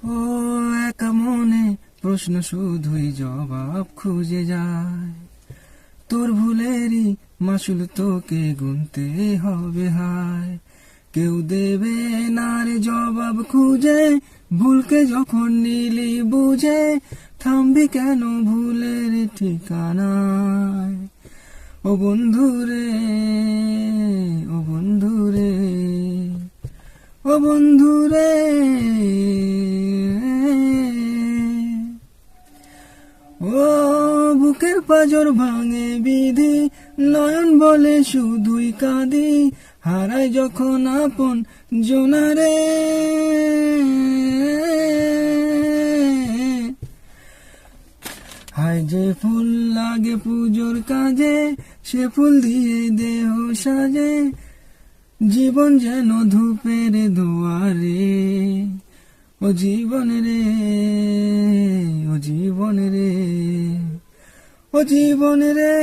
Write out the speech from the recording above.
ও একা মনে প্রশ্ন শুধুই জবাব খুঁজে যায়, তোর ভুলেরই মাসুল তোকে গুনতে হবে হায়। কেউ দেবে না রে জবাব খুঁজে, ভুলকে যখন নিলি বুঝে, থামবি কেন ভুলের ঠিকানায়। ও বন্ধুরে, ও বন্ধুরে, ও বন্ধুরে, ও বুকের পাঁজর ভাঙে বিধি, নয়ন বলে শুধুই কাঁদি, হারায় যখন আপন জোনারে। হায় যে ফুল লাগে পুজোর কাজে, সে ফুল দিয়ে দেহ সাজে, জীবন যেন ধূপের দুয়ারে। ও জীবন রে, ও জীবন রে, ও জীবন রে।